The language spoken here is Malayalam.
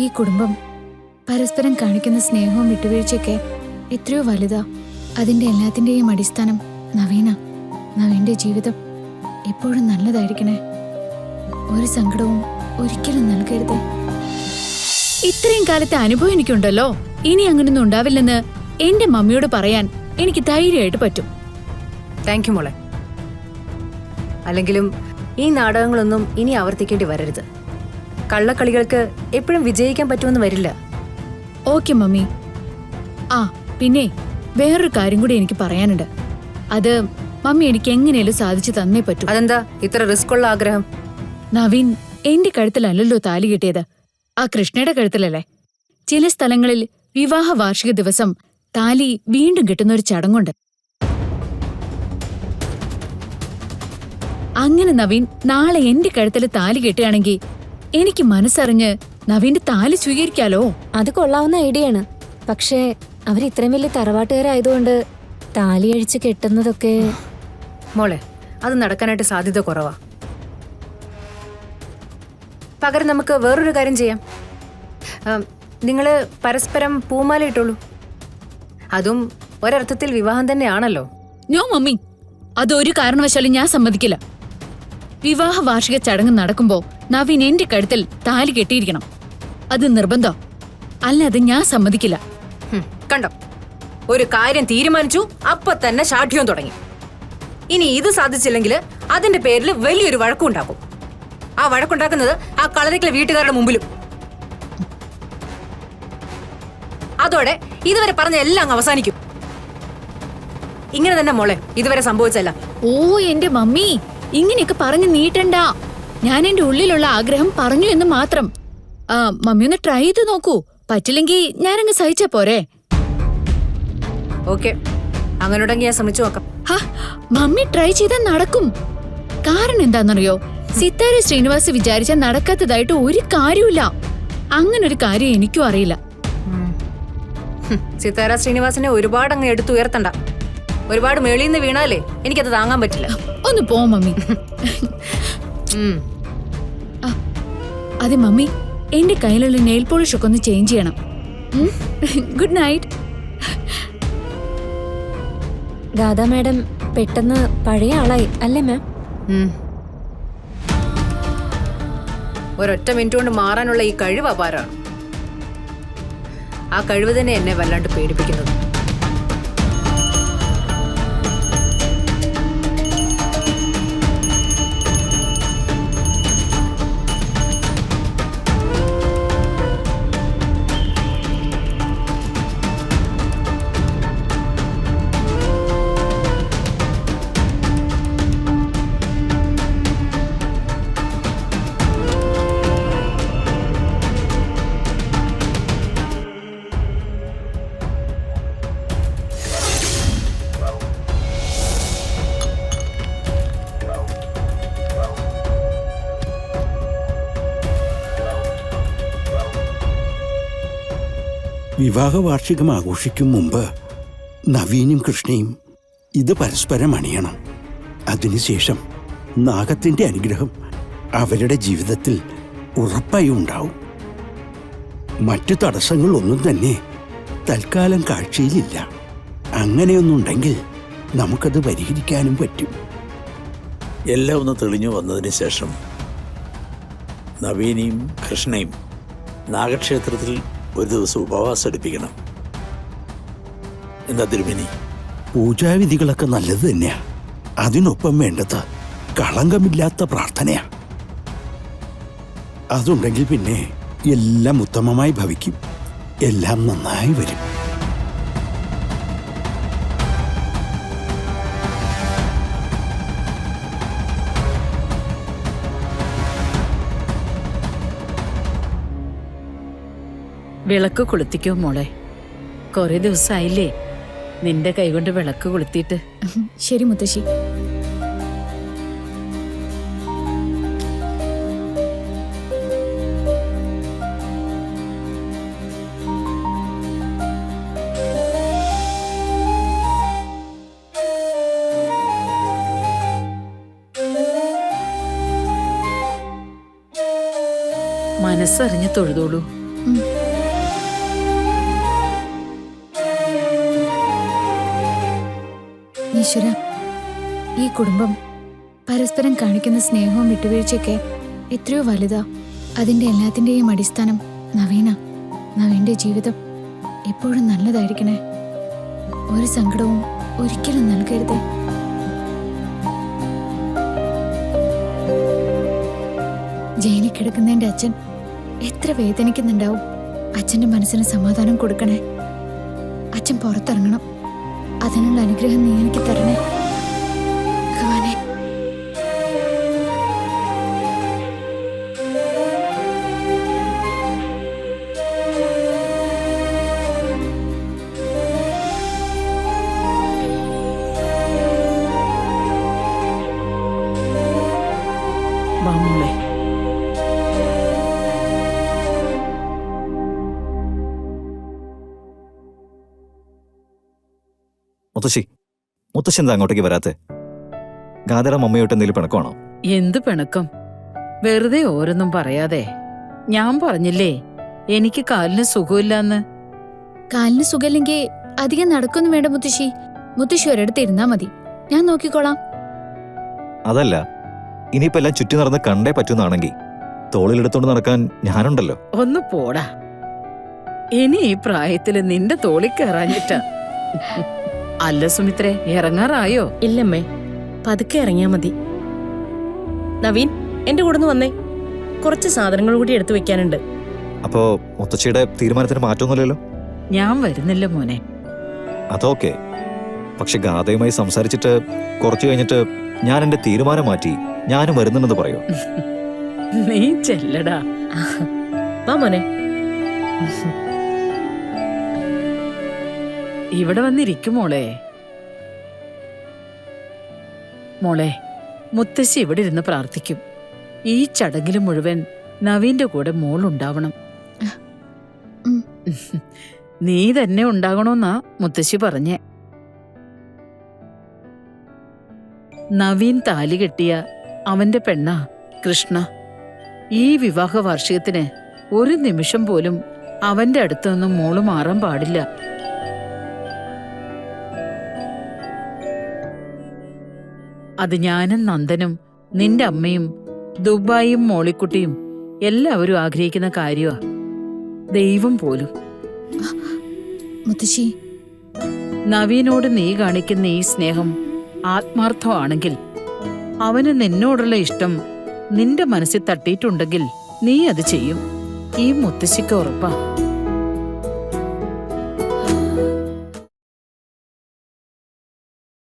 ഈ കുടുംബം പരസ്പരം കാണിക്കുന്ന സ്നേഹവും വിട്ടുവീഴ്ചയൊക്കെ എത്രയോ വലുതാ. അതിന്റെ എല്ലാത്തിന്റെയും അടിസ്ഥാനം നവീന. നവീന്റെ ജീവിതം എപ്പോഴും നല്ലതായിരിക്കണേ. ഒരു സങ്കടവും ഒരിക്കലും നൽകരുതേ. ഇത്രയും കാലത്തെ അനുഭവം എനിക്കുണ്ടല്ലോ. ഇനി അങ്ങനൊന്നും ഉണ്ടാവില്ലെന്ന് എന്റെ മമ്മിയോട് പറയാൻ എനിക്ക് ധൈര്യമായിട്ട് പറ്റും. താങ്ക് യു മോളെ. അല്ലെങ്കിലും ഈ നാടകങ്ങളൊന്നും ഇനി ആവർത്തിക്കേണ്ടി വരരുത്. കള്ളക്കളികൾക്ക് എപ്പോഴും വിജയിക്കാൻ പറ്റുമെന്ന് വരില്ല. Okay mummy. ആ പിന്നെ വേറൊരു കാര്യം കൂടി എനിക്ക് പറയാനുണ്ട്. അത് മമ്മി എനിക്ക് എങ്ങനെയാലും സാധിച്ചു തന്നേ പറ്റൂ. അതെന്താ ഇത്ര റിസ്ക് ഉള്ള ആഗ്രഹം? നവീൻ എന്റെ കഴുത്തിലല്ലോ താലി കെട്ടിയത്, ആ കൃഷ്ണയുടെ കഴുത്തിലല്ലേ. ചില സ്ഥലങ്ങളിൽ വിവാഹ വാർഷിക ദിവസം താലി വീണ്ടും കെട്ടുന്ന ഒരു ചടങ്ങുണ്ട്. അങ്ങനെ നവീൻ നാളെ എന്റെ കഴുത്തിൽ താലി കെട്ടുകയാണെങ്കിൽ എനിക്ക് മനസ്സറിഞ്ഞ് നവീന്റെ താലി സ്വീകരിക്കാലോ. അത് കൊള്ളാവുന്ന ഐഡിയാണ്. പക്ഷേ അവരിത്രയും വലിയ തറവാട്ടുകാരായതുകൊണ്ട് താലി അഴിച്ച് കെട്ടുന്നതൊക്കെ... മോളെ, അത് നടക്കാനായിട്ട് സാധ്യത കുറവാ. പകരം നമുക്ക് വേറൊരു കാര്യം ചെയ്യാം. നിങ്ങള് പരസ്പരം പൂമാല ഇട്ടോളൂ. അതും ഒരർത്ഥത്തിൽ വിവാഹം തന്നെയാണല്ലോ. നോ മമ്മി, അതൊരു കാരണവശാലും ഞാൻ സമ്മതിക്കില്ല. വിവാഹ വാർഷിക ചടങ്ങ് നടക്കുമ്പോ നവീൻ എന്റെ കഴുത്തിൽ താലി കെട്ടിയിരിക്കണം. അത് നിർബന്ധം. അല്ലാതെ ഞാൻ സമ്മതിക്കില്ല. കണ്ടോ, ഒരു കാര്യം തീരുമാനിച്ചു, അപ്പൊ തന്നെ ശാഠ്യവും തുടങ്ങി. ഇനി ഇത് സാധിച്ചില്ലെങ്കിൽ അതിന്റെ പേരിൽ വലിയൊരു വഴക്കുണ്ടാക്കും. ആ വഴക്കുണ്ടാക്കുന്നത് ആ കളരിക്കലെ വീട്ടുകാരുടെ മുമ്പിലും. അതോടെ ഇതുവരെ പറഞ്ഞ എല്ലാം അവസാനിക്കും. ഇങ്ങനെ തന്നെ മോളെ ഇതുവരെ സംഭവിച്ചല്ല. ഓ എന്റെ മമ്മി, ഇങ്ങനെയൊക്കെ പറഞ്ഞു നീട്ടണ്ട. ഞാൻ എന്റെ ഉള്ളിലുള്ള ആഗ്രഹം പറഞ്ഞു എന്ന് മാത്രം. മമ്മി ഒന്ന് ട്രൈ ചെയ്ത് നോക്കൂ. പറ്റില്ലെങ്കിൽ ഞാനങ്ങ് സഹിച്ചാ പോരെ. ഓക്കെ, അങ്ങനെയുണ്ടെങ്കിൽ ഞാൻ ശ്രമിച്ചു നോക്കാം. മമ്മി ട്രൈ ചെയ്താൽ നടക്കും. കാരണം എന്താണെന്നറിയോ, സിത്താര ശ്രീനിവാസ് വിചാരിച്ച നടക്കാത്തതായിട്ട് ഒരു കാര്യമില്ല. അങ്ങനൊരു കാര്യം എനിക്കും അറിയില്ല. സിത്താര ശ്രീനിവാസിനെ ഒരുപാട് അങ്ങ് എടുത്തുയർത്തണ്ട. ഒരുപാട് മേളിന്ന് വീണാലേ എനിക്കത് താങ്ങാൻ പറ്റില്ല. ഒന്ന് പോ മമ്മി. അതെ മമ്മി, എന്റെ കയ്യിലുള്ള നെയിൽ പോളിഷ് ഒക്കെ ഒന്ന് ചേഞ്ച് ചെയ്യണം. Good night. ഗാഥ മാഡം പെട്ടെന്ന് പഴയ ആളായി അല്ലേ മാം? ഒരൊറ്റ മിനിറ്റ് കൊണ്ട് മാറാനുള്ള ഈ കഴിവ് അപാരമാണ്. ആ കഴിവ് തന്നെ എന്നെ വല്ലാണ്ട് പേടിപ്പിക്കുന്നത്. വിവാഹ വാർഷികം ആഘോഷിക്കും മുമ്പ് നവീനും കൃഷ്ണയും ഇത് പരസ്പരം അണിയണം. അതിനുശേഷം നാഗത്തിൻ്റെ അനുഗ്രഹം അവരുടെ ജീവിതത്തിൽ ഉറപ്പായി ഉണ്ടാവും. മറ്റു തടസ്സങ്ങളൊന്നും തന്നെ തൽക്കാലം കാഴ്ചയിലില്ല. അങ്ങനെയൊന്നുണ്ടെങ്കിൽ നമുക്കത് പരിഹരിക്കാനും പറ്റും. എല്ലാം ഒന്ന് തെളിഞ്ഞു വന്നതിന് ശേഷം നവീനെയും കൃഷ്ണയും നാഗക്ഷേത്രത്തിൽ ഒരു ദിവസം ഉപവാസം എടുപ്പിക്കണം. എന്താ തിരുമേനി? പൂജാവിധികളൊക്കെ നല്ലത് തന്നെയാ. അതിനൊപ്പം വേണ്ടത് കളങ്കമില്ലാത്ത പ്രാർത്ഥനയാ. അതുണ്ടെങ്കിൽ പിന്നെ എല്ലാം ഉത്തമമായി ഭവിക്കും. എല്ലാം നന്നായി വരും. വിളക്ക് കൊളുത്തിക്കോ മോളെ. കുറെ ദിവസമായില്ലേ നിന്റെ കൈകൊണ്ട് വിളക്ക് കൊളുത്തിയിട്ട്. ശരി മുത്തശ്ശി. മനസ്സറിഞ്ഞ് തൊഴുതോളൂ. ഈശ്വര, ഈ കുടുംബം പരസ്പരം കാണിക്കുന്ന സ്നേഹവും വിട്ടുവീഴ്ചയൊക്കെ എത്രയോ വലുതാ. അതിന്റെ എല്ലാത്തിന്റെയും അടിസ്ഥാനം നവീന. നവീന്റെ ജീവിതം എപ്പോഴും നല്ലതായിരിക്കണേ. ഒരു സങ്കടവും ഒരിക്കലും നൽകരുതേ. ജയിലിൽ കിടക്കുന്നതിന്റെ അച്ഛൻ എത്ര വേദനിക്കുന്നുണ്ടാവും. അച്ഛന്റെ മനസ്സിന് സമാധാനം കൊടുക്കണേ. അച്ഛൻ പുറത്തിറങ്ങണം. അതിനുള്ള അനുഗ്രഹം നീ എനിക്ക് തരണേ ഭഗവാനെ. വാ മോളെ. മുത്തശ്ശി എന്താ അങ്ങോട്ടേക്ക് വരാത്തെ? ഗാദയുടെ മമ്മയോട്ട് എന്തെങ്കിലും പിണക്കമാണോ? എന്ത് പിണക്കം? വെറുതെ ഓരോന്നും പറയാതെ. ഞാൻ പറഞ്ഞില്ലേ എനിക്ക് കാലിന് സുഖമില്ലാന്ന്. കാലിന് സുഖമില്ലെങ്കിൽ അധികം നടക്കൊന്നും വേണ്ട മുത്തശ്ശി. മുത്തശ്ശി ഒരിടത്ത് ഇരുന്നാ മതി, ഞാൻ നോക്കിക്കോളാം. അതല്ല, ഇനിയിപ്പോ എല്ലാം ചുറ്റി നടന്ന് കണ്ടേ പറ്റുന്നാണെങ്കിൽ തോളിലെടുത്തോണ്ട് നടക്കാൻ ഞാനുണ്ടല്ലോ. ഒന്ന് പോടാ. ഇനി ഈ പ്രായത്തില് നിന്റെ തോളിൽ കയറാഞ്ഞിട്ടാ. അല്ല സുമിത്രേ, ഇറങ്ങാറായോ? ഇല്ലമ്മേ, പതുക്കെ ഇറങ്ങിയാ മതി. നവീൻ, എന്റെ കൂടെ ഒന്ന് വന്നേ. കുറച്ച് സാധനങ്ങൾ കൂടി എടുത്തു വെക്കാനുണ്ട്. അപ്പോ മുത്തശ്ശിയുടെ തീരുമാനത്തിന് മാറ്റമൊന്നുമില്ലല്ലോ? ഞാൻ വരുന്നില്ല മോനെ. അതൊക്കെ, പക്ഷെ ഗാഥയുമായി സംസാരിച്ചിട്ട് കുറച്ചു കഴിഞ്ഞിട്ട് ഞാൻ എന്റെ തീരുമാനം മാറ്റി ഞാനും വരുന്നുണ്ടെന്ന് പറയോ? നീ ചെല്ലടാ. വാ മോനെ. ഇവിടെ വന്നിരിക്കും മോളെ. മോളെ, മുത്തശ്ശി ഇവിടെ ഇരുന്ന് പ്രാർത്ഥിക്കും. ഈ ചടങ്ങില് മുഴുവൻ നവീന്റെ കൂടെ മോളുണ്ടാവണം. ഉം. നീ തന്നെ ഉണ്ടാകണമെന്നാ മുത്തശ്ശി പറഞ്ഞേ. നവീൻ താലി കെട്ടിയ അവന്റെ പെണ്ണാ കൃഷ്ണ. ഈ വിവാഹ വാർഷികത്തിന് ഒരു നിമിഷം പോലും അവന്റെ അടുത്തൊന്നും മോള് മാറാൻ പാടില്ല. അത് ഞാനും നന്ദനും നിന്റെ അമ്മയും ദുബായും മോളിക്കുട്ടിയും എല്ലാവരും ആഗ്രഹിക്കുന്ന കാര്യമാ. ദൈവം പോലും. മുത്തശ്ശി, നവീനോട് നീ കാണിക്കുന്ന ഈ സ്നേഹം ആത്മാർത്ഥമാണെങ്കിൽ, അവന് നിന്നോടുള്ള ഇഷ്ടം നിന്റെ മനസ്സിൽ തട്ടിയിട്ടുണ്ടെങ്കിൽ നീ അത് ചെയ്യും. ഈ മുത്തശ്ശിക്ക് ഉറപ്പാ.